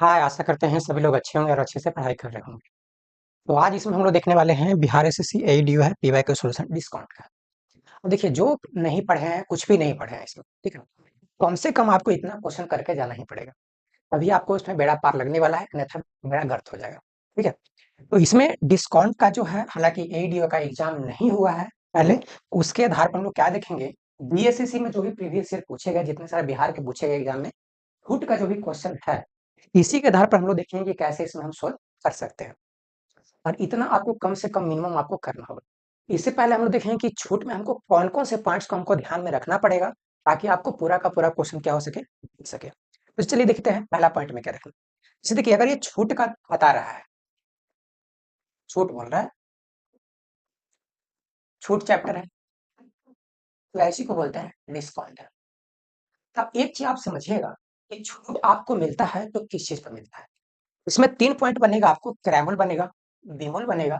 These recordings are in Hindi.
हाय, आशा करते हैं सभी लोग अच्छे होंगे और अच्छे से पढ़ाई कर रहे होंगे। तो आज इसमें हम लोग देखने वाले हैं बिहार एसएससी एईडीयू है पीवाई क्यू सॉल्यूशन डिस्काउंट का। और देखिए, जो नहीं पढ़े हैं, कुछ भी नहीं पढ़े हैं इसमें, ठीक है, कम से कम आपको इतना क्वेश्चन करके जाना ही पड़ेगा। तभी आपको इसमें बेड़ा पार लगने वाला है, अन्यथा बेड़ा गर्क हो जाएगा। ठीक है। तो इसमें डिस्काउंट का जो है, हालांकि एईडीयू का एग्जाम नहीं हुआ है पहले, उसके आधार पर हम लोग क्या देखेंगे, बीएसएससी में जो भी प्रीवियस ईयर पूछे गए, जितने सारे बिहार के पूछे गए एग्जाम में, फुट का जो भी क्वेश्चन है, इसी के आधार पर हम लोग देखेंगे कि कैसे इसमें हम सोल्व कर सकते हैं। और इतना आपको कम से कम मिनिमम आपको करना होगा। इससे पहले हम लोग देखेंगे कि छूट में हमको कौन-कौन से पॉइंट्स को हमको ध्यान में रखना पड़ेगा, ताकि आपको पूरा का पूरा क्वेश्चन क्या हो सके, मिल सके। तो चलिए देखते हैं पहला पॉइंट में क्या रखें। जैसे देखिए, अगर ये छूट का बता रहा है, छूट बोल रहा है, छूट चैप्टर है, तो ऐसी को बोलते हैं डिस्काउंट। अब एक चीज आप समझिएगा कि छूट आपको मिलता है तो किस चीज पर मिलता है। इसमें 3 पॉइंट बनेगा, आपको क्रैमल बनेगा, बेमोल बनेगा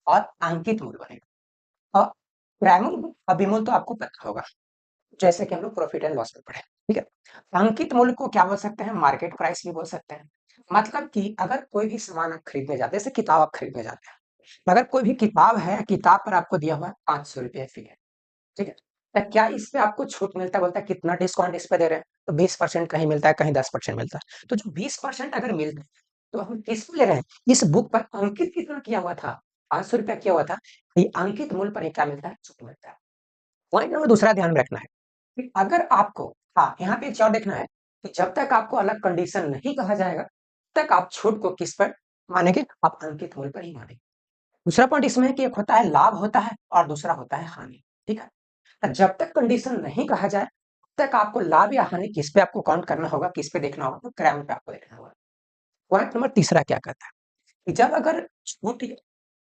और अंकित मूल बनेगा। और प्राइमल और बिमोल तो आपको पता होगा, जैसे कि हम लोग प्रॉफिट एंड लॉस में पढ़े। ठीक है। अंकित मूल्य को क्या बोल सकते हैं, मार्केट प्राइस भी बोल सकते हैं। मतलब कि अगर कोई भी सामान आप खरीदने जाते हैं, जैसे किताब आप खरीदने जाते हैं, अगर कोई भी किताब है, किताब पर आपको दिया हुआ है 500 रुपये फी है। ठीक है। तो क्या इस पे आपको छूट मिलता है, बोलता है कितना डिस्काउंट इस पे दे रहे हैं, तो 20% कहीं मिलता है, कहीं 10% मिलता है। तो जो 20% अगर मिलता है, तो हम किस पे ले रहे हैं, इस बुक पर अंकित कितना किया हुआ था, 500 रुपया किया हुआ था, ये अंकित मूल्य पर ये क्या मिलता है, छूट मिलता है। पॉइंट नंबर दूसरा ध्यान में रखना है कि अगर आपको, हाँ, यहाँ पे एक चीज और देखना है कि जब तक आपको अलग कंडीशन नहीं कहा जाएगा, तब तक आप छूट को किस पर मानेंगे, आप अंकित मूल्य पर ही मानेंगे। दूसरा पॉइंट इसमें है कि एक होता है लाभ होता है और दूसरा होता है हानि। ठीक है। तो जब तक कंडीशन नहीं कहा जाए, तब तक आपको लाभ या हानि किस पे आपको काउंट करना होगा, किस पे देखना होगा, तो क्रैम पे आपको देखना होगा। पॉइंट नंबर तीसरा क्या कहता है कि जब अगर छूट,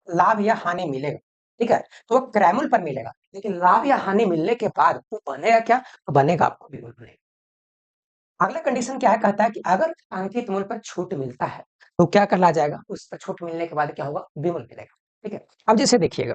लाभ या हानि मिलेगा, ठीक है, तो वो क्रैमल पर मिलेगा, लेकिन लाभ या हानि मिलने के बाद वो बनेगा क्या, तो बनेगा आपको बिल्कुल बनेगा। अगला कंडीशन क्या है, कहता है कि अगर अंकित मूल्य पर छूट मिलता है, तो क्या करना जाएगा, उस पर छूट मिलने के बाद क्या होगा, विमूल्य मिलेगा। ठीक है। अब जैसे देखिएगा,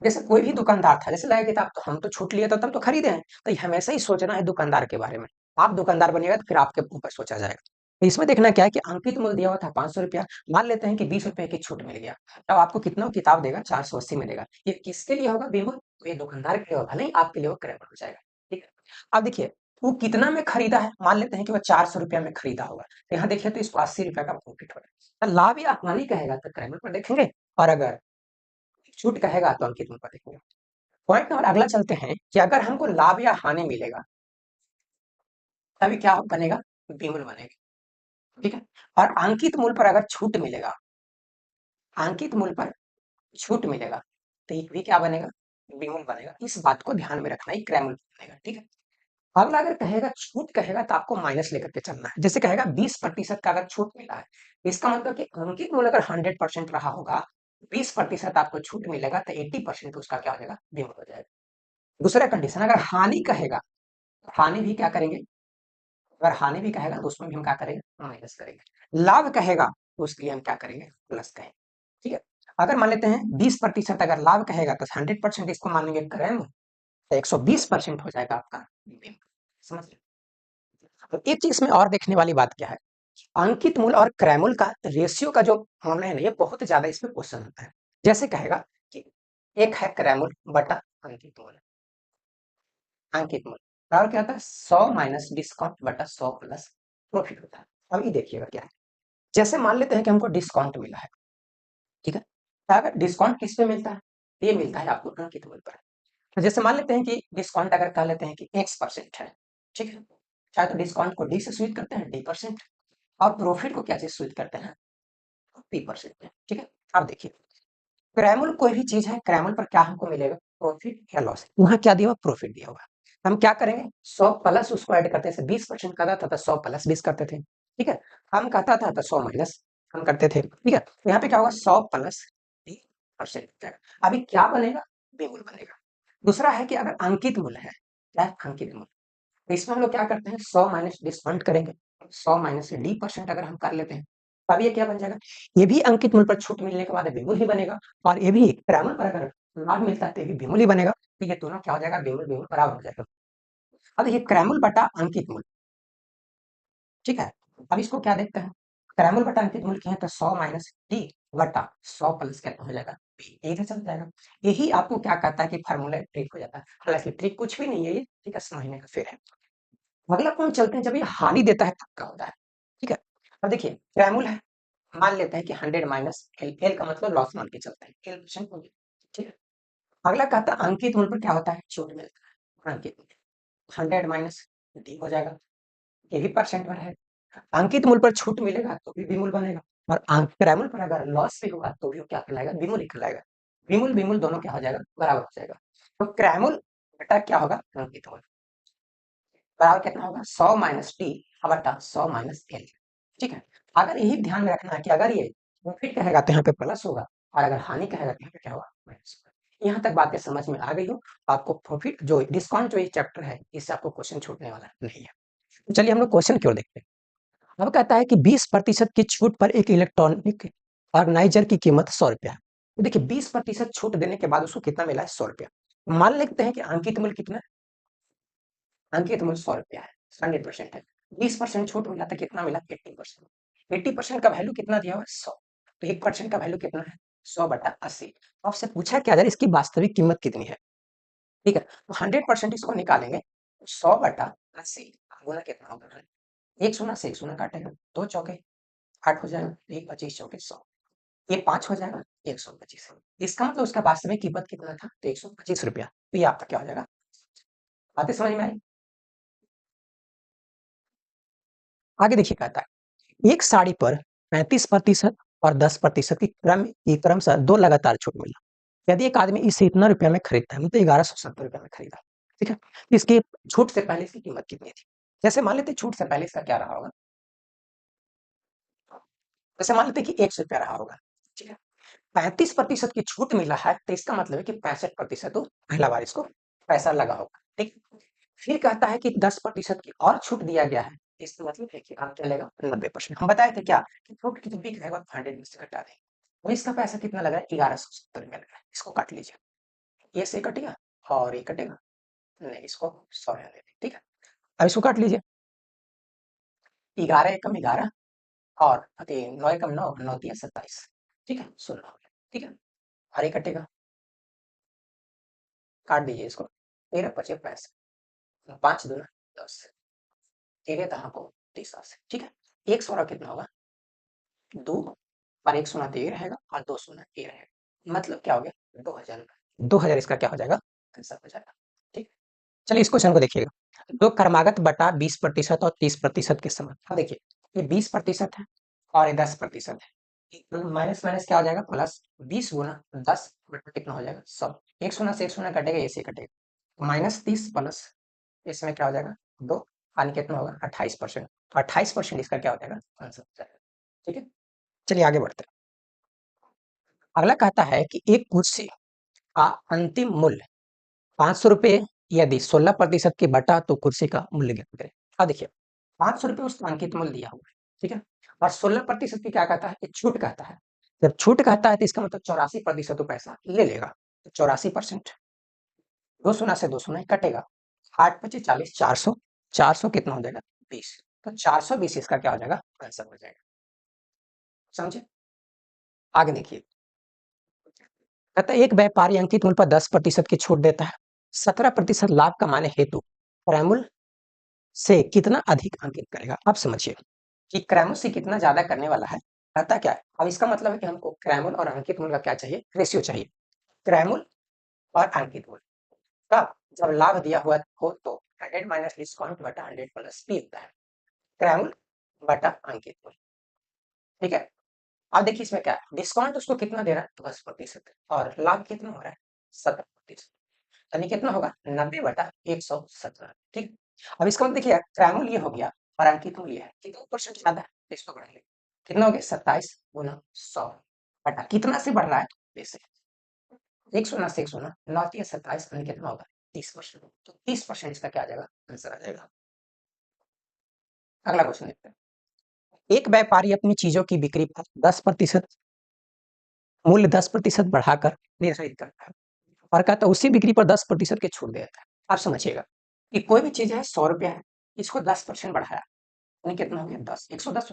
जैसे कोई भी दुकानदार था, जैसे लगा किताब तो हम तो छूट लिए तो तब तो खरीदे हैं, तो ये हमेशा ही सोचना है दुकानदार के बारे में। आप दुकानदार बनिएगा तो फिर आपके ऊपर सोचा जाएगा। तो इसमें देखना क्या है कि अंकित मूल्य दिया हुआ था 500 रुपया, मान लेते हैं कि 20 रुपए की छूट मिल गया, तब आपको कितना किताब देगा, 480 मिलेगा। ये किसके लिए होगा विमूल्य, तो ये दुकानदार के लिए होगा, नहीं आपके लिए वो क्रय हो जाएगा। ठीक है। अब देखिए, वो कितना में खरीदा है, मान लेते हैं कि वो 400 रुपया में खरीदा होगा, तो यहाँ देखिए तो इसको 80 रुपया का प्रॉफिट हो रहा है। तो लाभ या हानि कहेगा तो क्रय पर देखेंगे, और अगर छूट कहेगा तो अंकित मूल्य पर देखेंगे। पॉइंट नंबर अगला चलते हैं कि अगर हमको लाभ या हानि मिलेगा, तभी क्या बनेगा, विमूल्य बनेगा। ठीक है। और अंकित मूल्य पर अगर छूट मिलेगा, अंकित मूल्य पर छूट मिलेगा, तो ये भी क्या बनेगा, विमूल्य बनेगा। इस बात को ध्यान में रखना, ही क्रैमूल्य बनेगा। ठीक है। अगला अगर कहेगा छूट कहेगा, तो आपको माइनस लेकर के चलना है। जैसे कहेगा 20% का अगर छूट मिला है, इसका मतलब कि अंकित मूल्य अगर 100% रहा होगा, 20% आपको छूट मिलेगा, तो 80% उसका क्या हो जाएगा, विमूल्य हो जाएगा। दूसरा कंडीशन, अगर हानि कहेगा, हानि भी क्या करेंगे, अगर हानि भी कहेगा तो उसमें भी हम क्या करेंगे, माइनस करेंगे। लाभ कहेगा तो उसके लिए हम क्या करेंगे, प्लस कहेंगे। ठीक है। अगर मान लेते हैं 20% अगर लाभ कहेगा, तो 100% इसको मानेंगे क्रैम, तो 120% हो जाएगा आपका बीम। समझ रहे? तो एक चीज इसमें और देखने वाली बात क्या है, अंकित मूल और क्रैमूल का रेशियो का जो मामला है ना, ये बहुत ज्यादा इसमें क्वेश्चन होता है। जैसे कहेगा कि एक है क्रैमूल बटा अंकित मूल, अंकित मूल्य और क्या होता है, 100 माइनस डिस्काउंट बटा 100 प्लस प्रॉफिट होता है। अब ये देखिएगा क्या है, जैसे मान लेते हैं कि हमको डिस्काउंट मिला है, ठीक है, तो अगर डिस्काउंट किस पे मिलता है, ये मिलता है आपको अंकित मूल्य पर। तो जैसे मान लेते हैं कि डिस्काउंट अगर कह लेते हैं कि x% है, ठीक है, चाहे तो डिस्काउंट को डी से सूचित करते हैं, d%, और प्रॉफिट को क्या से सूचित करते हैं, p%। ठीक है। अब देखिए, क्रैमल कोई भी चीज है, क्रैमल पर क्या हमको मिलेगा, प्रॉफिट या लॉस, वहां क्या दिया हुआ, प्रॉफिट दिया हुआ। हम क्या करेंगे, 100 प्लस उसको ऐड करते हैं, 20% का था तो 100 प्लस 20 करते थे। ठीक है। हम कहता था तो 100 माइनस हम करते थे। ठीक है। तो यहाँ पे क्या होगा, 100 प्लस 20%। अभी क्या बनेगा, बेमूल बनेगा। दूसरा है कि अगर अंकित मूल्य है, क्या है, अंकित मूल्य, तो इसमें हम लोग क्या करते हैं, 100 माइनस डिस्काउंट करेंगे, 100 माइनस d% अगर हम कर लेते हैं, तब ये क्या बन जाएगा, ये भी अंकित मूल्य पर छूट मिलने के बाद विमूल्य ही बनेगा, और ये भी क्रैमल पर अगर लाभ मिलता है तो ये भी विमूल्य ही बनेगा। तो ये दोनों क्या हो जाएगा, विमूल्य विमूल्य बराबर हो जाएगा। अब देखिए क्रैमल बटा अंकित मूल्य, ठीक है, अब इसको क्या देखते हैं, क्रैमल बटा अंकित मूल्य है तो 100 माइनस डी बटा 100 प्लस कितना हो जाएगा पी, इधर चल जाएगा। यही आपको क्या कहता है कि फार्मूला ट्रिक हो जाता है। हालांकि ट्रिक कुछ भी नहीं है ये, ठीक है, समझने का फिर है। अगला पॉइंट चलते हैं, जब ये हानि देता है तब क्या होता है। ठीक है, अब देखिए क्रैमल है, मान लेते हैं कि 100 माइनस एल, एल का मतलब लॉस मान के चलते हैं, एल परसेंट हो गया। ठीक है, अगला कहता है अंकित मूल्य पर क्या होता है, छूट मिलता है। अंकित 100 माइनस डी हो जाएगा, ये भी परसेंट पर है। अंकित मूल्य पर छूट मिलेगा तो भी विमूल बनेगा, और क्रैमल पर अगर लॉस भी होगा तो भी वो क्या कहलाएगा, विमूल ही कहलाएगा। विमूल विमूल दोनों क्या हो जाएगा, बराबर हो जाएगा। तो क्रैमल बटा क्या होगा, अंकित मूल्य, बराबर कितना होगा 100 माइनस टी बटा 100 माइनस एल। ठीक है, अगर यही ध्यान में रखना है कि अगर ये प्रॉफिट कहेगा तो यहाँ पे प्लस होगा, और अगर हानि कहेगा तो यहाँ पे क्या होगा, माइनस होगा। यहाँ तक बातें समझ में आ गई हो, आपको प्रॉफिट जो डिस्काउंट जो ये चैप्टर है इससे आपको क्वेश्चन छूटने वाला नहीं है। तो चलिए हम लोग क्वेश्चन की ओर देखते हैं। अब कहता है कि 20% की छूट पर एक इलेक्ट्रॉनिक ऑर्गेनाइजर की कीमत 100 रुपया है। तो देखिए 20% छूट देने के बाद उसको कितना मिला है, 100 रुपया। मान लेते हैं कि अंकित मूल्य कितना है, अंकित मूल्य 100 रुपया है, 100% है। 20% छूट मिला तो कितना मिला, 80%। 80% का वैल्यू कितना दिया हुआ है, 100। तो 1% का वैल्यू कितना है, 100 बटा 80। तो आपसे पूछा क्या जा रहा है, इसकी वास्तविक कीमत कितनी है। ठीक है, तो 100% इसको निकालेंगे, 100 बटा 80 गुना कितना होगा, एक शून्य से एक शून्य काटेगा, दो चौके 8 हो जाएगा, एक 25 चौके 100, ये 5 हो जाएगा, 125। इसका मतलब उसका वास्तविक कीमत कितना था, तो 125 रुपया। तो ये आपका क्या हो जाएगा, बातें समझ में आई। आगे देखिए कहता है एक साड़ी पर 35% और 10% की क्रमशः दो लगातार छूट मिला। यदि एक आदमी इसे इतना रुपया में खरीदता है, मतलब 1170 रुपया में खरीदा, ठीक है, इसकी छूट से पहले इसकी कीमत कितनी थी। जैसे मान लेते छूट से पहले इसका क्या रहा होगा, जैसे मान लेते कि 100 रुपया रहा होगा। ठीक है, 35% की छूट मिला है तो इसका मतलब है कि 65% तो पहला बार इसको पैसा लगा होगा। ठीक, फिर कहता है कि 10% की और छूट दिया गया है, इसका मतलब है कि आप चलेगा 90%। हम बताए थे क्या कि छूट की जब भी कहेगा 100 में से घटा देंगे, तो इसका पैसा कितना लगा है, 1170 में लगा है। इसको काट लीजिए, ये से कटेगा और ये कटेगा, नहीं इसको 100 रहने दें। ठीक है, अब इसको काट लीजिए, 11 एकम 11 और 9 एकम 9, 9 तिया 27। ठीक है, 16 हो गया। ठीक है, और ये कटेगा, काट दीजिए इसको, 13 पचे 65, 5 दूना 10, 13 दहा को 30 से। ठीक है, एक सौ कितना होगा, 2, और एक शून्य तो ये रहेगा और दो शून्य ये रहेगा, मतलब क्या हो गया, 2000। 2000 इसका क्या हो जाएगा, आंसर हो जाएगा। ठीक, चलिए इस क्वेश्चन को देखिएगा। तो क्रमागत बटा 20% और 30% के समान। अब देखिए ये 20% है और ये 10% है, माइनस माइनस क्या हो जाएगा, प्लस। 20 गुना 10 बटा कितना हो जाएगा, 100। एक शून्य से एक शून्य कटेगा, ये से कटेगा, -30 प्लस इसमें क्या हो जाएगा, 2, यानी कितना होगा, 28%। 28% इसका क्या हो जाएगा, आंसर हो जाएगा। ठीक है, चलिए आगे बढ़ते हैं। अगला कहता है कि एक कुर्सी का अंतिम मूल्य 500 रुपये, यदि 16% की बटा तो कुर्सी का मूल्य ज्ञात करें। अब देखिए 500 रुपये उसका अंकित मूल्य दिया हुआ है, ठीक है, और 16% की क्या कहता है, कि छूट कहता है। जब छूट कहता है तो इसका मतलब 84% तो पैसा ले लेगा, तो 84%, दो शून्य से दो शून्य कटेगा, 8 × 5 = 40, 400, 400 कितना हो जाएगा, 20। तो 420 इसका क्या हो जाएगा, आंसर हो जाएगा। समझे, आगे देखिए कहता है एक व्यापारी अंकित मूल्य पर 10% की छूट देता है, 17% लाभ कमाने हेतु क्रैमल से कितना अधिक अंकित करेगा। अब समझिए कि क्रैमल से कितना ज्यादा करने वाला है, कहता क्या है। अब इसका मतलब है कि हमको क्रैमल और अंकित मूल्य का क्या चाहिए, रेशियो चाहिए। क्रैमल और अंकित मूल्य का जब लाभ दिया हुआ हो तो 100 माइनस डिस्काउंट बटा 100 प्लस पी होता है, क्रैमल बटा अंकित मूल्य। ठीक है, अब देखिए इसमें क्या है, डिस्काउंट उसको कितना दे रहा है, 10%, और लाभ कितना हो रहा है, 17%, यानी कितना होगा, 90/117। ठीक, अब इसका मतलब देखिए ट्रायंगल ये हो गया और अंकित मूल्य है, कितना परसेंट ज्यादा है, तो इसको बढ़ा लेंगे, कितना हो गया, 27 गुना 100 बटा कितना से बढ़ रहा है, वैसे एक शून्य से एक शून्य, 9 तिया 27, यानी कितना होगा, 30%। तो 30% इसका क्या आ जाएगा, आंसर आ जाएगा। अगला क्वेश्चन देखते हैं। एक व्यापारी अपनी चीजों की बिक्री पर 10% मूल्य 10% बढ़ाकर निर्धारित करता है, और कहता है उसी बिक्री पर 10% की छूट देता है। आप समझिएगा कि कोई भी चीज है 100 रुपया है, इसको 10% बढ़ाया, यानी कितना हो गया 10, 110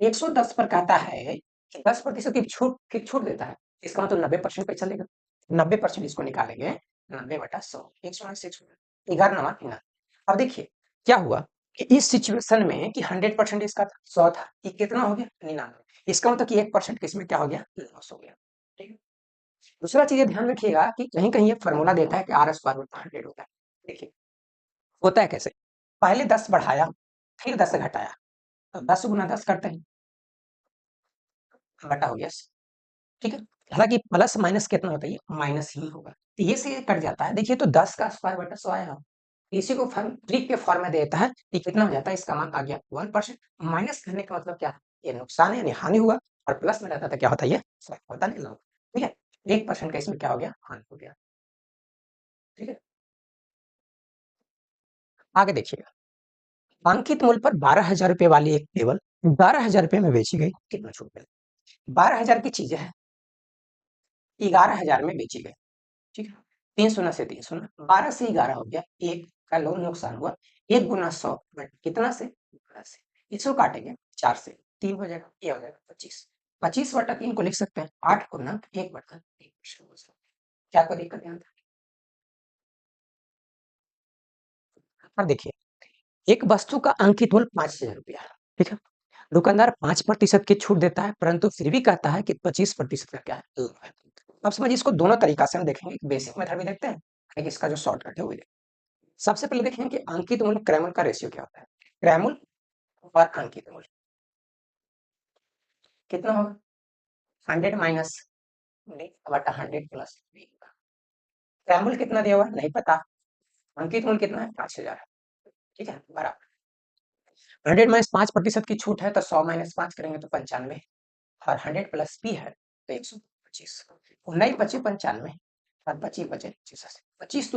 110 पर कहता है कि 10% की छूट देता है, इसका मतलब 90% पे चलेगा। 90% इसको निकालेंगे, 90/100, 100 11 9 अब देखिए क्या हुआ कि इस सिचुएशन में कि 100% इसका 100 था, ये कितना हो गया 99, इसका मतलब कि 1% किसमें क्या हो गया लॉस हो गया। ठीक है, दूसरा चीज ध्यान रखिएगा कि कहीं कहीं ये फॉर्मूला देता है कि आर स्क्वायर बटा 100 होता है। देखिए होता है कैसे, पहले 10 बढ़ाया फिर 10 घटाया, तो 10 गुना 10 करते हैं, बटा हो गया। ठीक है, हालांकि प्लस माइनस कितना होता है, माइनस ही होगा, तो ये से ये कट जाता है। देखिए तो 10 का स्क्वायर बटा 100 आया, इसी को ट्रिक के फॉर्म में देता है, ये कितना हो जाता है, इसका मान आ गया 1%। माइनस करने का मतलब क्या है, ये नुकसान है यानी हानि हुआ, और प्लस में रहता था क्या होता है, ये होता नहीं लाभ। ठीक है, 1% का इसमें क्या हो गया, हानि हो गया। ठीक है, आगे देखिएगा, अंकित मूल्य पर 12,000 रुपए वाली एक टेबल 12,000 रुपए में बेची गई, कितना छूट मिला। 12,000 की चीजें हैं, 11,000 में बेची गई। ठीक है, 3 शून्य से 3 शून्य, 12 से 11 हो गया, एक का लोन नुकसान हुआ, 1 गुना 100 कितना से 12 से, इसको काटेंगे 4 से, 3 हो जाएगा, ये हो जाएगा 25, 25/3 को लिख सकते हैं 8 गुना 1/3। क्या कोई दिक्कत यहाँ। अब देखिए एक वस्तु का अंकित मूल्य 5,000 रुपया है, ठीक है, दुकानदार 5% की छूट देता है, परंतु फिर भी कहता है कि 25% का क्या है लाभ है। अब समझिए इसको दोनों तरीका से हम देखेंगे, बेसिक मेथड भी देखते हैं, एक इसका जो शॉर्टकट है वो भी देखते हैं। सबसे पहले देखेंगे कि अंकित मूल्य क्रैमल का रेशियो क्या होता है, क्रैमल और अंकित मूल्य कितना होगा, 100 माइनस बटा 100 प्लस बी। क्रैमल कितना दिया हुआ है नहीं पता, अंकित मूल्य कितना है 5,000 है। ठीक है, बराबर 100 माइनस 5% की छूट है तो 100 माइनस 5 करेंगे तो 95, और 100 प्लस पी है तो 125, 19 25 95, और 25 25 25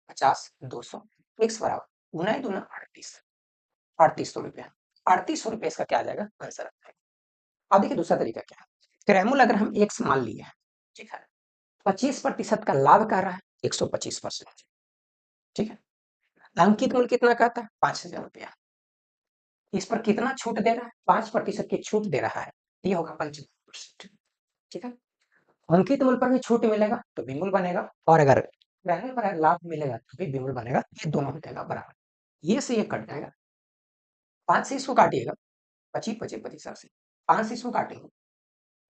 50 200, x बराबर 19 2 38, 3800 रुपया, 3800 रुपये इसका क्या आ जाएगा आंसर। अब देखिए दूसरा तरीका क्या है, क्रैमुल अगर हम एक्स मान लिए हैं, ठीक है, 25% का लाभ कर रहा है 125%। ठीक है, अंकित मूल्य कितना कहता है 5,000 रुपया, इस पर कितना छूट दे रहा है 5% की छूट दे रहा है, ये होगा 55%। ठीक है, अंकित मूल्य पर भी छूट मिलेगा तो विमूल बनेगा, और अगर ग्राहक पर लाभ मिलेगा तो भी विमूल बनेगा, ये दोनों हो जाएगा बराबर, ये से ये कट जाएगा, 5 से इसको काटिएगा 25 25 से 5 से इसको काटेंगे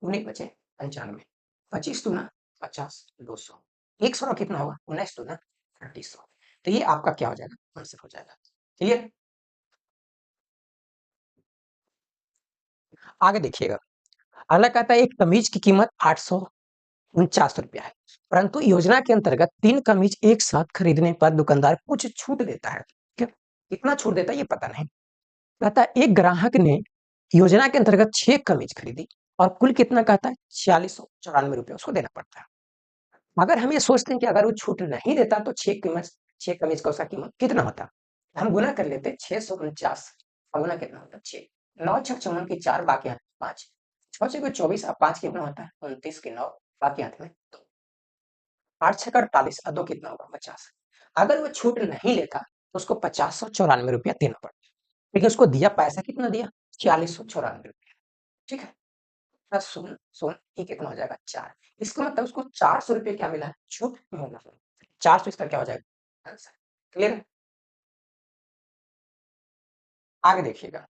19 25 95, 25 दूना 50 200, 100 कितना होगा 19 दूना 3800, तो ये आपका क्या हो जाएगा आंसर हो जाएगा। क्लियर, आगे देखिएगा, अगला कहता है एक कमीज की कीमत 849 रुपया है, परंतु योजना के अंतर्गत 3 कमीज एक साथ खरीदने पर दुकानदार कुछ छूट देता है। क्या कितना छूट देता है ये पता नहीं, कहता है एक ग्राहक ने योजना के अंतर्गत 6 कमीज खरीदी और कुल कितना कहता है 4694 रुपये उसको देना पड़ता है। अगर हम ये सोचते हैं कि अगर वो छूट नहीं देता तो 6 कमीज का उसका कीमत कितना होता, हम गुना कर लेते 649 और गुना कितना होता 6, 9 6 54 की 4 बाकी हाथ 5, 6 6 को 24 और 5 कितना होता है 29 के 9 बाकी हाथ में 2, 8 6 का 48 और 2 कितना होगा 50। अगर वो छूट नहीं लेता तो उसको 5094 रुपया देना पड़ता, लेकिन उसको दिया पैसा कितना दिया 4694 रुपया। ठीक है, प्लस शून्य शून्य ये कितना हो जाएगा 4, इसका मतलब उसको 400 रुपये क्या मिला है छूट मिला, 400 इसका क्या हो जाएगा आंसर। क्लियर है, आगे देखिएगा,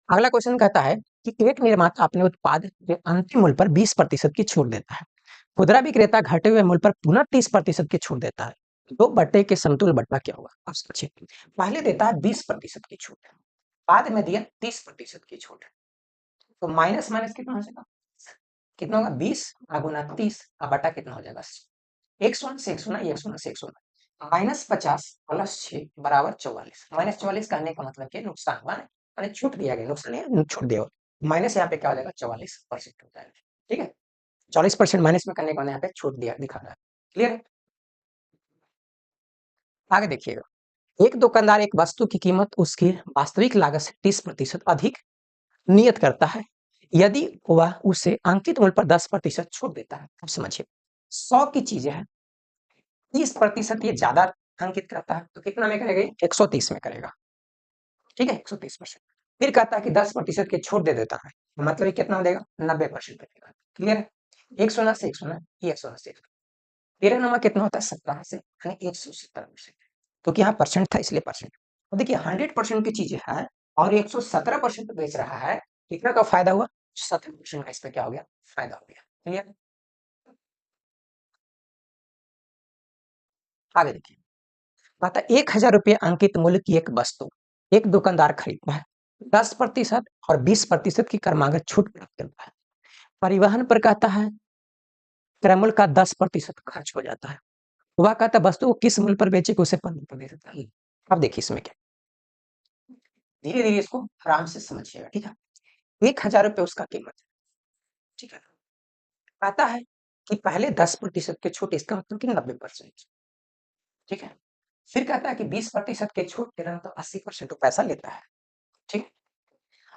अगला क्वेश्चन कहता है कि एक निर्माता अपने उत्पाद के अंतिम मूल्य पर 20% की छूट देता है, खुदरा विक्रेता घटे हुए मूल्य पर पुनः 30% की छूट देता है, दो बट्टे के समतुल्य बट्टा क्या होगा। अब सोचिए, पहले देता है 20% की छूट, बाद में दिया 30% की छूट, तो माइनस माइनस कितना हो जाएगा, कितना होगा 20 गुना 30 बटा कितना हो जाएगा 100 से 100 100 से 100, -50 प्लस 6 बराबर 44, -44 कहने का मतलब कि नुकसान हुआ है, मैंने छूट दिया गया, नुकसान है छूट दिया, माइनस यहाँ पे क्या हो जाएगा 44% हो जाएगा। ठीक है, 40% माइनस में करने का यहाँ पे छूट दिया दिखा रहा है। क्लियर, आगे देखिएगा, एक दुकानदार एक वस्तु की कीमत उसकी वास्तविक लागत से 30% अधिक नियत करता है, यदि वह उसे अंकित मूल्य पर 10% छूट देता है। अब समझिए 100 की चीजें हैं, 30% ये ज्यादा अंकित करता है तो कितना में करेगा 130 में करेगा, ठीक है, 130%। फिर कहता है कि 10% की छूट दे देता है, मतलब ये कितना देगा, 90% देगा। क्लियर है, एक सोना से एक सोना, ये एक सोना से एक सोना। 13 कितना होता है, 17 से, यानी 117%। तो यहाँ परसेंट था इसलिए परसेंट। अब देखिए 100% की चीज है और 117% बेच रहा है, कितना का फायदा हुआ, 17% का इस पे क्या हो गया, फायदा हो गया। क्लियर, आगे देखिए, कहता 1,000 रुपये अंकित मूल्य की एक वस्तु एक दुकानदार खरीदता है, 10% और 20% की क्रमागत छूट प्राप्त करता है। परिवहन पर कहता है क्रय मूल्य का 10% खर्च हो जाता है। वह कहता है वस्तु को किस मूल्य पर बेचे कि उसे 15%। अब देखिए इसमें क्या, धीरे धीरे इसको आराम से समझिएगा, ठीक है। 1,000 रुपये उसका कीमत है, ठीक है। कहता है कि पहले 10% के छूट, इसका मतलब कि 90%, ठीक है। फिर कहता है कि 20% के छूट दे रहा तो 80% तो पैसा लेता है, ठीक है।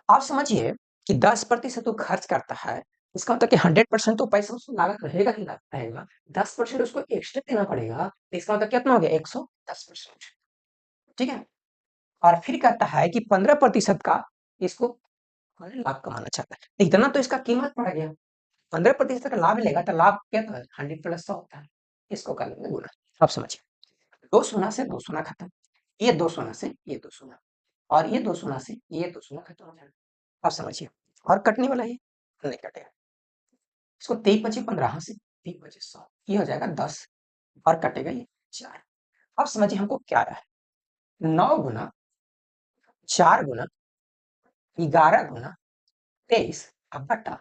आप समझिए कि 10% वो खर्च करता है, इसका मतलब कि 100% तो पैसा उसको लागत रहेगा ही रहेगा, 10% उसको एक्स्ट्रा देना पड़ेगा, तो इसका मतलब कितना हो गया, 110%, ठीक है। और फिर कहता है कि 15% का इसको लाभ कमाना चाहता है, तो इतना तो इसका कीमत पड़ गया, 15% का लाभ लेगा तो लाभ क्या था, 100 + 100 होता है, इसको कर लेंगे गुना। अब समझिए, 2 सोना से 2 सोना खत्म, ये 2 सोना से ये 2 सोना, और ये 2 सोना से ये 2 सोना खत्म हो जाएगा। अब समझिए, और कटने वाला है, नहीं कटेगा, इसको 23 × 5 = 15, से 3 × 5 = 100, ये हो जाएगा 10, और कटेगा ये 4। अब समझिए हमको क्या रहा है, 9 × 4 × 11 × 23 अब बटा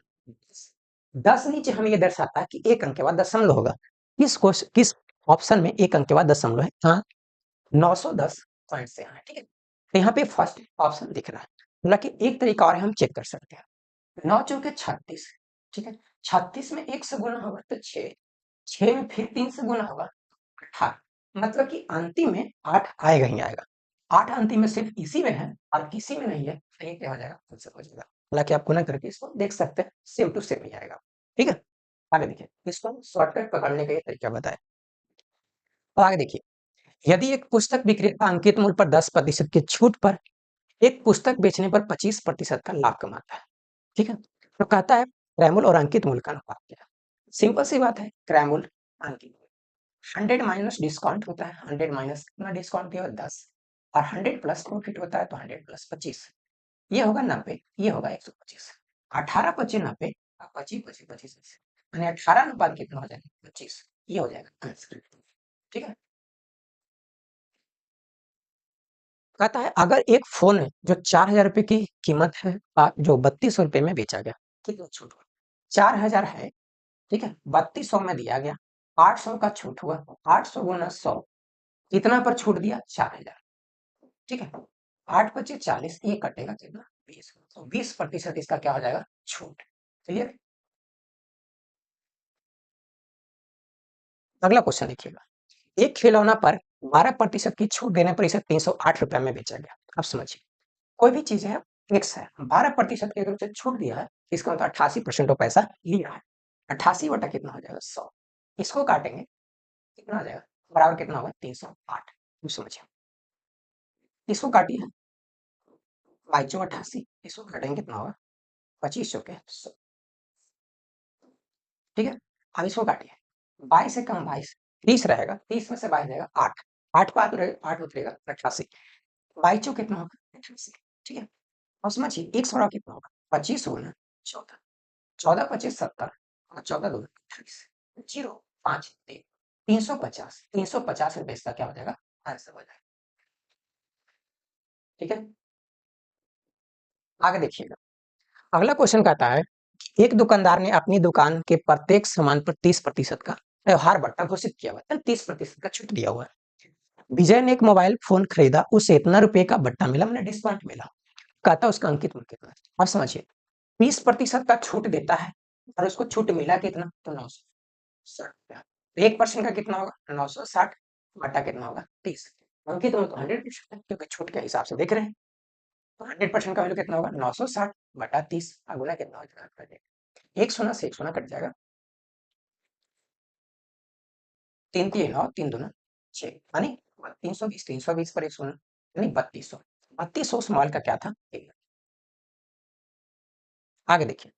10 नीचे हमें ये दर्शाता है कि एक अंक के बाद दशमलव होगा, किस ऑप्शन में एक अंक के बाद दशमलव है, हाँ 910 पॉइंट से, हाँ ठीक है। तो यहाँ पे फर्स्ट ऑप्शन दिख रहा है, हालांकि एक तरीका और हम चेक कर सकते हैं, 9 × 4 = 36, ठीक है। 36 में 1 से गुना होगा तो 6, 6 में फिर 3 से गुना होगा 18, मतलब कि अंतिम में 8 आएगा ही आएगा। 8 अंतिम में सिर्फ इसी में है और किसी में नहीं है, तो ये क्या हो जाएगा, आंसर हो जाएगा। हालांकि आप गुना करके इसको देख सकते हैं, सेम टू सेम ही आएगा, ठीक है। आगे देखिए, इसको शॉर्टकट पकड़ने का ये तरीका बताए। और आगे देखिए, यदि एक पुस्तक विक्रेता अंकित मूल्य पर 10% की छूट पर एक पुस्तक बेचने पर 25% का लाभ कमाता है, ठीक है। तो कहता है क्रय मूल्य और अंकित मूल्य का अनुपात क्या है। सिंपल सी बात है, क्रय मूल्य अंकित मूल्य, 100 माइनस डिस्काउंट होता है, 100 माइनस कितना डिस्काउंट दिया 10, और 100 प्लस प्रॉफिट होता है तो 100 + 25, ये होगा 90, ये होगा 125। 18 × 25 = 90, 25 25 25, यानी 18 अनुपात कितना हो जाएगा, 25, ये हो जाएगा आंसर, ठीक है। कहता है अगर एक फोन है जो 4,000 रुपए की कीमत है, जो 3200 रुपए में बेचा गया, कितना छूट हुआ, 4,000 है, ठीक है, 3200 में दिया गया, 800 का छूट हुआ, 800 × 100, कितना पर छूट दिया, 4,000, ठीक है। 8 × 25 = 40, ये कटेगा कितना, 20, तो 20% इसका क्या हो जाएगा, छूट। क्लियर, अगला क्वेश्चन देखिएगा, एक खिलौना पर 12% की छूट देने पर इसे 308 रुपए में बेचा गया। अब समझिए, कोई भी चीज है, एक्स है, 12% की अगर उसे छूट दिया है, इसका मतलब 88% तो पैसा लिया है, 88 बटा कितना हो जाएगा, 100, इसको काटेंगे कितना हो जाएगा, बराबर कितना होगा, 308। अब समझिए, इसको काटिए, 22 88, इसको काटेंगे कितना होगा, 25 चौके 100, ठीक है। अब इसको काटिए, 22 से कम 22, 30 रहेगा, 30 में से 22 जाएगा 8, 8 पाँच उतरेगा, 8 उतरेगा 88, 22 चौक कितना होगा, 88, ठीक है। अब समझिए एक सौ कितना होगा, 25 गुना 14, 14 25 70, और 14 2 28, 0 5 3, 350, 350 रुपए इसका क्या हो जाएगा, आंसर हो जाएगा, ठीक है। आगे देखिएगा, अगला क्वेश्चन कहता है एक दुकानदार ने अपनी दुकान के प्रत्येक सामान पर 30% का व्यवहार भत्ता घोषित किया हुआ है, 30% का छूट दिया हुआ है। विजय ने एक मोबाइल फोन खरीदा, उसे इतना रुपए का भत्ता मिला, मैंने डिस्काउंट मिला, कहता उसका अंकित मूल्य कितना है। अब समझिए, 30% का छूट देता है और उसको छूट मिला कितना, तो 960, 1% का कितना होगा, 960 बटा कितना होगा, 30, अंकित मूल्य तो 100% है, क्योंकि छूट के हिसाब से देख रहे हैं, तो 100% का वैल्यू कितना होगा, 960 बटा 30, गुना कितना हो जाएगा, एक सोना से एक सोना कट जाएगा, 3 3 9, 3 2 6, यानी 320, 320 पर एक सोना, यानी 3200, 3200 स्मॉल का क्या था? आगे देखिए,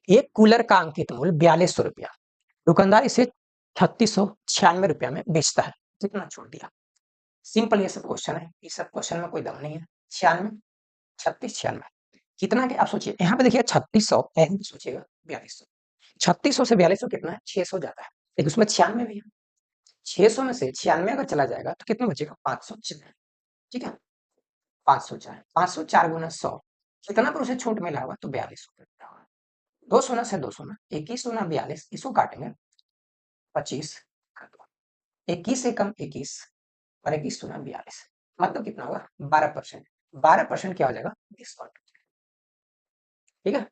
एक कूलर का अंकित मूल्य 4200 रुपया, दुकानदार इसे 3696 रुपया में बेचता है, कितना छोड़ दिया? सिंपल ये सब क्वेश्चन है, इस सब क्वेश्चन में कोई दम नहीं है। 96, 36, 96 कितना के आप सोचिए, यहाँ पे देखिए 3600, सोचिएगा 4200, 3600 से 4200 कितना है? 600 जाता है, लेकिन उसमें 96 भी है। 600 में से 96 अगर चला जाएगा तो कितना बचेगा? 504। ठीक है, 504, 504 गुना 100, कितना पर उसे छूट मिला होगा? तो 4200 होगा। दो शून्य से दो शून्य, 21 दूना 42, इसको काटेंगे 25, 21 एकम 21 और 21 दूना 42, मतलब कितना होगा? 12%। 12% क्या हो जाएगा? डिस्काउंट। ठीक है,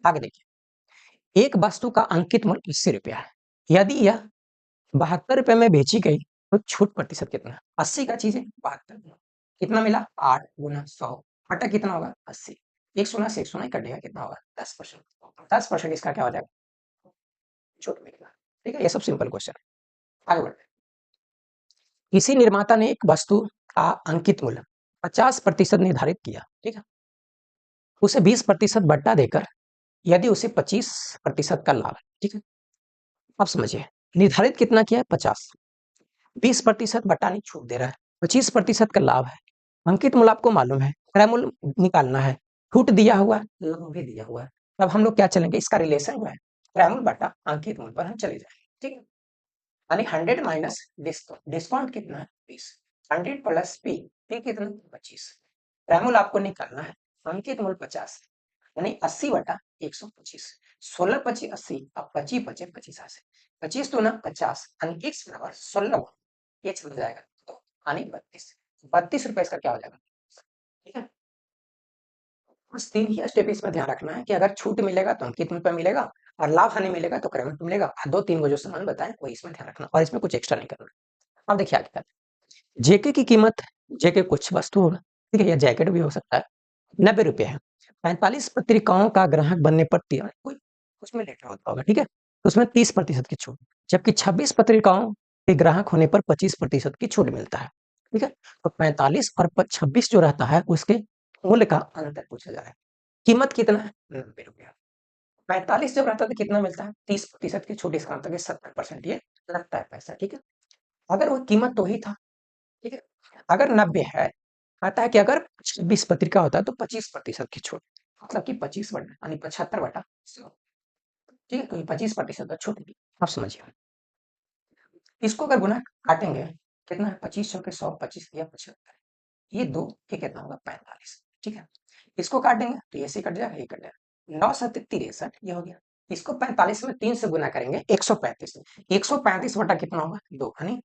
आगे देखिए, एक वस्तु का अंकित मूल्य 80 रुपया है, यदि यह 72 रुपए में बेची गई तो छूट प्रतिशत कितना? 80 का चीज है, 72 कितना मिला? 8 गुना 100 बटा कितना होगा? 80। एक शून्य से एक शून्य कटेगा, कितना होगा? 10%। 10% इसका क्या हो जाएगा? छूट मिलेगा। ठीक है, ये सब सिंपल क्वेश्चन है। आगे बढ़ते हैं। किसी निर्माता ने एक वस्तु का अंकित मूल्य 50% निर्धारित किया, ठीक है, उसे 20% बट्टा देकर यदि उसे 25% का लाभ है, ठीक है, अब समझिए, निर्धारित कितना किया है? 50, 20% बट्टा नहीं छूट दे रहा है, 25% का लाभ है, अंकित मूल्य आपको मालूम है, क्रय मूल्य निकालना है, छूट दिया हुआ है, लाभ भी दिया हुआ है। अब हम लोग क्या चलेंगे? इसका रिलेशन जो है क्रय मूल्य बट्टा अंकित मूल्य पर हम चले जाएंगे। ठीक है, यानी 100 माइनस डिस्काउंट, डिस्काउंट कितना है? 20, 100 प्लस पी, पी कितना? 25, क्रय आपको निकालना है, अंकित मूल्य 50, यानी 80 बटा 125, 16 25 80, अब 25 25 25 25 तो ना 50, यानी x बराबर 16, ये चल जाएगा तो यानी 32, 32 रुपए इसका क्या हो जाएगा? ठीक है, बस 3 ही स्टेप इसमें ध्यान रखना है कि अगर छूट मिलेगा तो अंकित मूल्य पे मिलेगा, और लाभ हानि मिलेगा तो क्रय मूल्य मिलेगा। 2-3 को जो समान बताए वही इसमें ध्यान रखना, और इसमें कुछ एक्स्ट्रा नहीं करना। अब देखिए आगे क्या, जेके की कीमत, जेके कुछ वस्तु होगा, ठीक है, या जैकेट भी हो सकता है, 90 रुपए है, 45 पत्रिकाओं का ग्राहक बनने पर कोई उसमें लेटर होता होगा, ठीक है, तो उसमें 30% की छूट, जबकि 26 पत्रिकाओं के ग्राहक होने पर 25% की छूट मिलता है। ठीक है, तो 45 और 26 जो रहता है उसके मूल्य का अंतर पूछा जा रहा है। कीमत कितना है? 90 रुपया। 45 जब रहता है तो कितना मिलता है? 30% की छूट, इसका मतलब 70% ये लगता है पैसा। ठीक है, अगर वो कीमत तो ही था, ठीक है, अगर 90 है, आता है कि अगर 26 पत्रिका होता है तो 25% की छूट, मतलब कि 25 बटा यानी 75 बटा 100। ठीक है, तो ये 25% का छूट मिली। आप समझिए, इसको अगर गुना काटेंगे, कितना है? 25 के 100, 25 या 75, ये दो, ये कितना होगा? 45। ठीक है, इसको काटेंगे तो ये से कट जाएगा, ये कट जाएगा, 9 7 63, ये हो गया। इसको 45 में 3 से गुना करेंगे, 135, 135 बटा कितना होगा? 2, यानी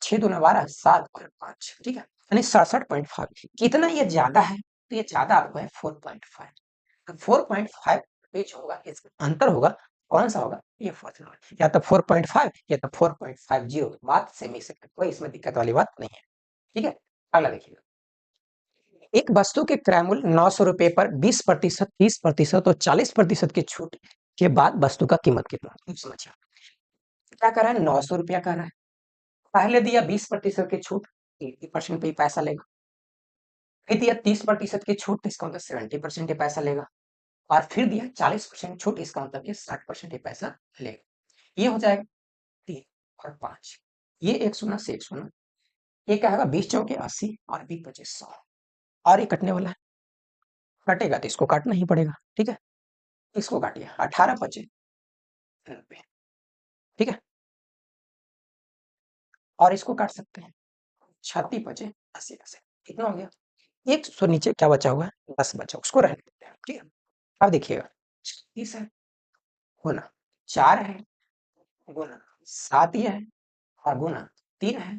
6 दूना 12, 7 और 5। ठीक है, यानी 67.5। कितना ये ज्यादा है? तो ये ज्यादा आपको है 4.5। तो 4.5 पेज होगा, इसका अंतर होगा, कौन सा होगा? ये फॉर्मूला, या तो 4.5 या तो 4.50। बात सेमी से, कोई इसमें दिक्कत वाली बात नहीं है। ठीक है, अगला देखिए, एक वस्तु के क्रय मूल्य 900 रुपए पर 20%, 30% और 40% की छूट के बाद वस्तु का कीमत कितना? समझिए, क्या कर रहा है? 900 रुपया कर रहा है, पहले दिया 20% की छूट, 80% पे ही पैसा लेगा, फिर दिया 30% की छूट, इसका मतलब 70% ही पैसा लेगा, और फिर दिया 40% छूट, इसका मतलब कि 60% ही पैसा लेगा। ये हो जाएगा 3 और 5, ये एक शून्य से एक शून्य, ये क्या होगा? 20 चौके 80 और 20 25 100, और ये कटने वाला है, कटेगा तो इसको काटना ही पड़ेगा। ठीक है, इसको काटिए, 18 25 90। ठीक है, और इसको काट सकते हैं, 36 25 80 80, कितना हो गया? एक सौ नीचे क्या बचा हुआ है? 10 बचा, उसको रहने देते हैं। ठीक है, अब देखिएगा, 36 है, गुना 4 है, गुना 7 ये है, और गुना 3 है,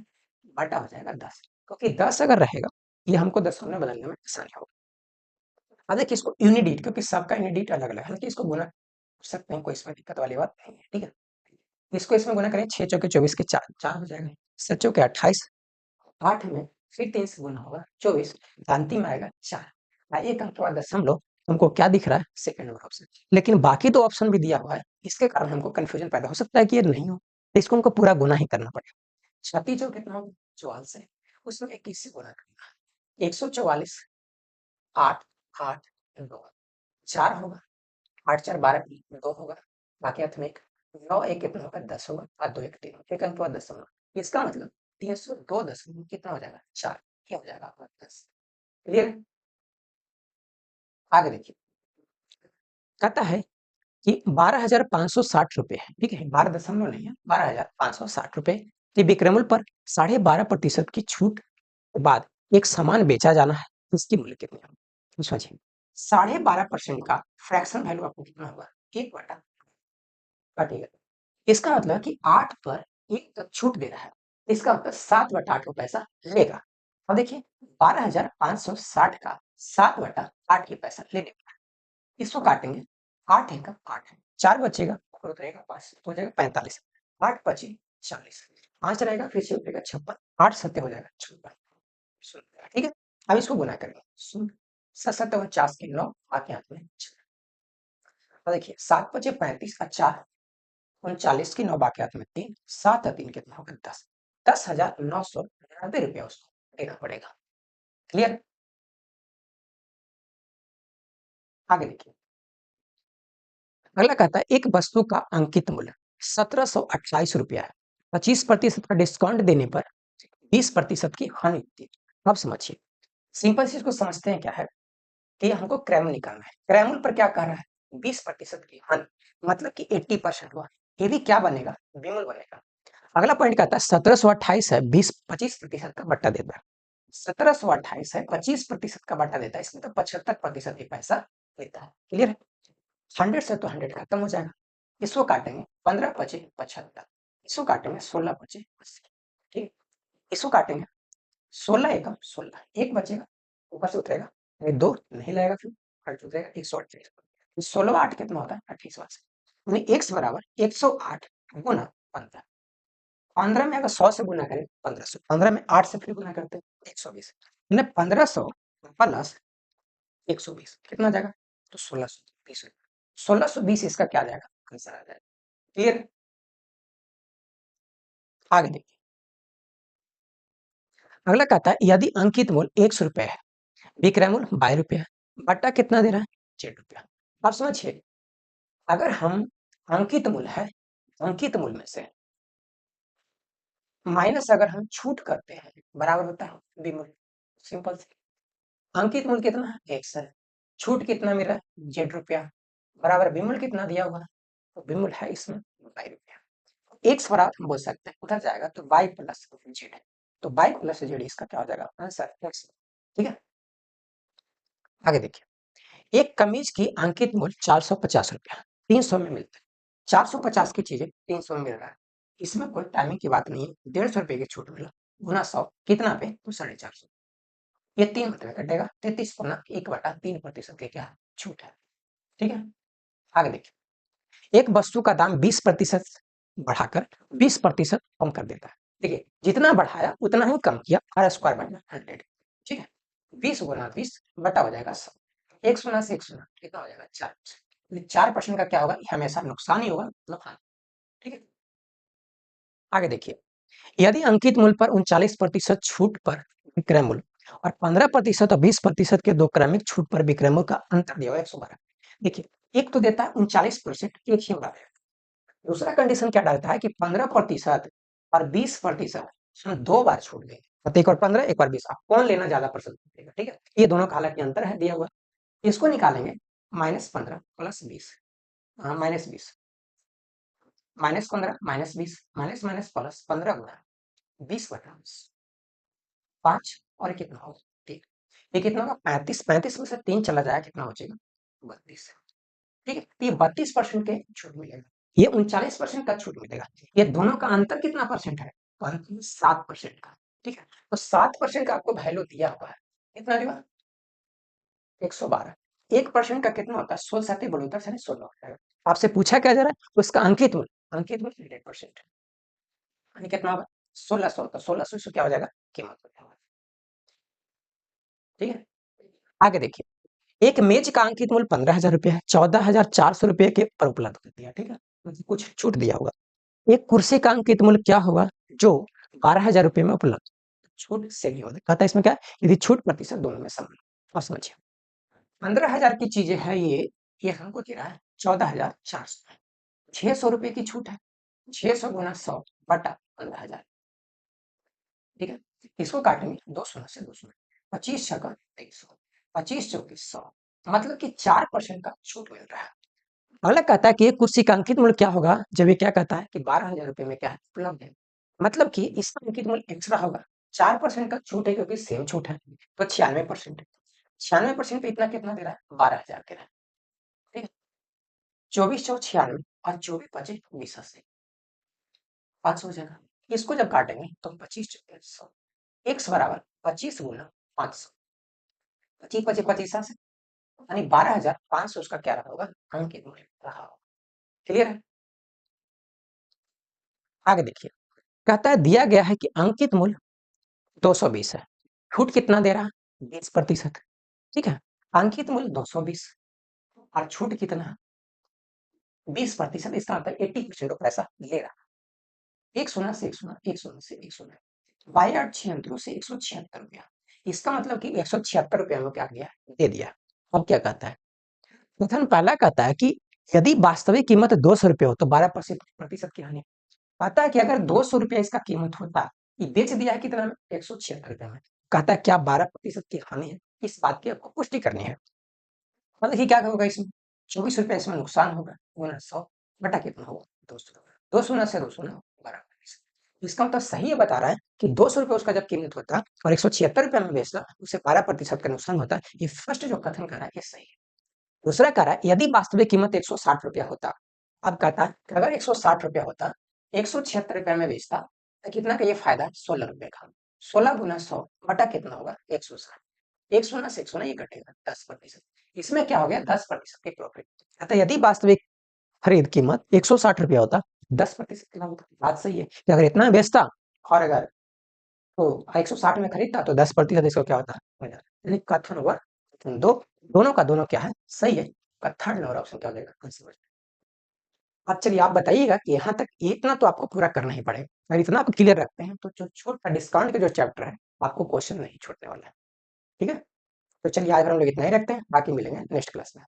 बटा हो जाएगा 10, क्योंकि 10 अगर रहेगा ये हमको दशमलव में बदलने में आसानी होगी। अब देखिए इसको यूनिट, क्योंकि सबका यूनिट अलग अलग है, हालांकि इसको गुना कर सकते हैं, कोई इसमें दिक्कत वाली बात नहीं है। ठीक है, इसको इसमें गुना करें, 6 चौके 24 के 4, 4 हो जाएगा, 7 चौके 28, 8 में फिर 3 से गुना होगा 24, अंतिम में आएगा 4, एक अंक के बाद दशमलव, हमको क्या दिख रहा है? Second number option. लेकिन बाकी दो ऑप्शन भी दिया हुआ है, इसके कारण हमको कंफ्यूजन पैदा हो सकता है कि ये नहीं हो, तो इसको हमको पूरा गुना ही करना पड़ेगा। 36 और कितना होगा? 44, उसमें 21 से गुना करना। 144 8 8 2 4 होगा, 8 4 12 2 होगा, बाकी हाथ में 1 9 1 कितना होगा 10 होगा और 2 1 3 एक अंक हुआ 10। इसका मतलब 302 दशमलव कितना हो जाएगा 4, ये हो जाएगा आपका 10। क्लियर? आगे देखिए, कहता है कि 12,560 रुपए है, ठीक है, 12 दशमलव नहीं है, 12,560 रुपए कि विक्रय मूल्य पर 12.5% की छूट के बाद एक सामान बेचा जाना है, इसकी मूल्य कितनी होगी? तो सोचिए 12.5% का फ्रैक्शन वैल्यू आपको कितना होगा 1/, काटिएगा। इसका मतलब कि 8 पर 1 तक छूट दे रहा है, इसका मतलब 7/8 को पैसा लेगा। अब देखिए 12,560 का 7/8 ये पैसा लेने वाला है। इसको काटेंगे, 8 एक 8 है, 4 बचेगा और रहेगा 5 तो हो जाएगा 45, 8 बचे 40, 5 रहेगा फिर से उतरेगा 56, 8 सत्ते हो जाएगा 56, ठीक है। अब इसको गुना करेंगे, 7 के 9 आके हाथ में 6। अब देखिए 7 बचे 35 का 4, 39 की 9 बाकी हाथ में 3, 7 और 3 कितना होगा 10, 10,990 रुपया उसको देना पड़ेगा। क्लियर? आगे देखिए, अगला कहता है एक वस्तु का अंकित मूल्य 1728 रुपया है, 25% का डिस्काउंट देने पर 20% की हानि होती है। अब समझिए, सिंपल चीज को समझते हैं क्या है कि हमको क्रैम निकालना है, क्रैमूल पर क्या कह रहा है 20% की हानि, मतलब कि 80% हुआ, ये भी क्या बनेगा विमूल बनेगा। अगला पॉइंट कहता है 1728 है 25% का बट्टा देता है, 1728 है 25% का बट्टा देता है, इसमें तो 75% ही पैसा लेता है। क्लियर है? 100 से तो 100 खत्म हो जाएगा, इसको काटेंगे 15 पचे 75, इसको काटेंगे 16 पचे 80, ठीक, इसको काटेंगे 16 एकम 16, एक बचेगा ऊपर से उतरेगा, ये 2 नहीं लगेगा, फिर हट उतरेगा 128, 16 8 कितना होता है 28, x बराबर 108 गुना 15, 15 में अगर 100 से गुना करें 1500, 15 में 8 से फिर गुना करते हैं 120, 1500 प्लस 120 कितना आ जाएगा तो 1620, 1620 इसका क्या आ जाएगा आंसर आ जाएगा। क्लियर? आगे देखिए, अगला कहता है यदि अंकित मूल्य 100 रुपए है, विक्रय मूल्य 22 रुपया है, बट्टा कितना दे रहा है 6 रुपया। अब समझिए, अगर हम अंकित मूल्य है, अंकित मूल्य में से माइनस अगर हम छूट करते हैं बराबर होता है विमूल्य, सिंपल से अंकित मूल्य कितना है 100 है, छूट कितना मिल रहा है 8 रुपया, बराबर विमूल्य कितना दिया हुआ है, तो विमूल्य है इसमें 22 रुपया। एक्स बराबर हम बोल सकते हैं उधर जाएगा तो y प्लस जेड है, तो y प्लस जेड इसका क्या हो जाएगा आंसर एक्स। ठीक है, आगे देखिए, एक कमीज की अंकित मूल्य 450 रुपया 300 में मिलता है, 450 की चीजें 300 में मिल रहा है, इसमें कोई टाइमिंग की बात नहीं है, 150 रुपए की छूट मिला गुना 100 कितना पे तो 450, ये 3 रुपए कटेगा 33 गुना 1/3% की क्या छूट है। ठीक है, आगे देखिए, एक वस्तु का दाम 20% बढ़ाकर 20% कम कर देता है। देखिए जितना बढ़ाया उतना ही कम किया, आर स्क्वायर बटा 100। ठीक है, 20 गुना 20 बटा हो जाएगा 100, 1 सुना से 1 सुना कितना हो जाएगा 4%, 4% का क्या होगा हमेशा नुकसान ही होगा, मतलब हाँ। ठीक है, आगे देखिए, यदि अंकित मूल्य पर 39% छूट पर विक्रय मूल्य और 15% और 20% के दो क्रमिक छूट पर विक्रय मूल्य का अंतर दिया हुआ 112। देखिए, एक तो देता है 39%, एक ही बता है, दूसरा कंडीशन क्या डालता है कि 15% और 20% दो बार छूट देंगे, तो एक बार 15 एक बार 20, आप कौन लेना ज्यादा पसंद करेगा। ठीक है, ये दोनों का हालांकि अंतर है दिया हुआ, इसको निकालेंगे -15 प्लस 20, -20 -15 -20 माइनस माइनस प्लस 15 गुना 20 बटा 5 और ये कितना होगा 3, ये कितना होगा 35, 35 में से 3 चला जाएगा कितना बचेगा 32। ठीक है, तो ये 32% के छूट मिलेगा, ये 39% का छूट मिलेगा, ये दोनों का अंतर कितना परसेंट है 7% का। ठीक है, तो 7% का आपको वैल्यू दिया हुआ है, कितना दिया 112, 1% का कितना होता है 16 7 72 साढ़े 16 हो जाएगा। आपसे पूछा क्या जा रहा है उसका अंकित मूल्य, अंकित मूल्य 100%, यानी कितना होगा 1600, तो 1600 से क्या हो जाएगा कीमत हो जाएगा। ठीक है, आगे देखिए, एक मेज का अंकित मूल्य 15,000 रुपया है, 14,400 रुपये के पर उपलब्ध कर दिया। ठीक है, मतलब कुछ छूट दिया होगा। एक कुर्सी का अंकित मूल्य क्या होगा जो 12,000 रुपये में उपलब्ध, छूट से नहीं होता। कहता है इसमें क्या है, यदि छूट प्रतिशत दोनों में समान। और समझिए 15,000 की चीजें है ये हमको दे रहा है 14,400। 600 रुपए की छूट है, 600 गुना 100 बटा 15,000। ठीक है, इसको काटेंगे 2 शून्य से 2 शून्य, 25 छक्का 2300, 25 चौके 100, मतलब कि 4% का छूट मिल रहा है। अगला कहता है कि कुछ का अंकित मूल्य क्या होगा जब ये क्या कहता है कि 12,000 रुपए में क्या है उपलब्ध है, मतलब कि इसका अंकित मूल्य एक्स्ट्रा होगा। 4% का छूट है क्योंकि सेम छूट है, तो 96%। 96% पे इतना कितना दे रहा है, 12,000 दे रहा है। ठीक है, 24 चौ 96 और 24 पचे 20 500 हो जाएगा। इसको जब काटेंगे तो 25 चौके 100, एक्स बराबर 25 गुना 500, 25 पचे 25 से, यानी 12,500 उसका क्या रहा होगा, अंकित मूल्य रहा होगा। क्लियर है। आगे देखिए, कहता है दिया गया है कि अंकित मूल्य 220 है, छूट कितना दे रहा है, 20%। ठीक है, अंकित मूल्य 220 और छूट कितना है, 20%। इसका मतलब 80% का पैसा ले रहा है। एक शून्य से एक शून्य, एक शून्य से एक शून्य, 22,8 से 176 रुपया। इसका मतलब कि 176 रुपया में क्या किया, दे दिया। अब क्या कहता है, कथन पहला कहता है कि यदि वास्तविक कीमत 200 रुपये हो तो 12% की हानि। कहता है कि अगर 200 रुपया इसका कीमत होता, ये बेच दिया है कितना में, 176 रुपये में। कहता है क्या 12% की हानि है, इस बात की आपको पुष्टि करनी है। मतलब कि क्या होगा इसमें, 24 रुपया इसमें नुकसान होगा, गुना 100 बटा कितना होगा, 200। 2 शून्य से 2 शून्य 12%। इसका मतलब सही ये बता रहा है कि 200 रुपये उसका जब कीमत होता और 176 रुपये में बेचता, उसे 12% का नुकसान होता। ये फर्स्ट जो कथन कर रहा है ये सही है। दूसरा कह रहा है यदि वास्तविक कीमत 160 रुपया होता, अब कहता है कि अगर 160 रुपया होता, 176 रुपया में बेचता, तो कितना का ये फायदा, 16 रुपए का। 16 गुना 100 बटा कितना होगा, 160। 1 शून्य से 1 शून्य ये कटेगा, 10%। इसमें क्या हो गया, 10% की प्रॉफिट। अतः यदि वास्तविक खरीद कीमत 160 रुपया होता, 10% कितना होता। बात सही है कि अगर इतना बेचता और अगर तो 160 में खरीदता तो 10% इसको क्या होता है, यानी कथन हुआ दो, दोनों का दोनों क्या है, सही है। का थर्ड नंबर ऑप्शन क्या हो जाएगा, आंसर। अब चलिए आप बताइएगा कि यहाँ तक इतना तो आपको पूरा करना ही पड़ेगा। अगर इतना आप क्लियर रखते हैं तो जो छोटा डिस्काउंट का जो चैप्टर है आपको क्वेश्चन नहीं छूटने वाला है। ठीक है, तो चलिए आज हम लोग इतना ही रखते हैं, बाकी मिलेंगे नेक्स्ट क्लास में।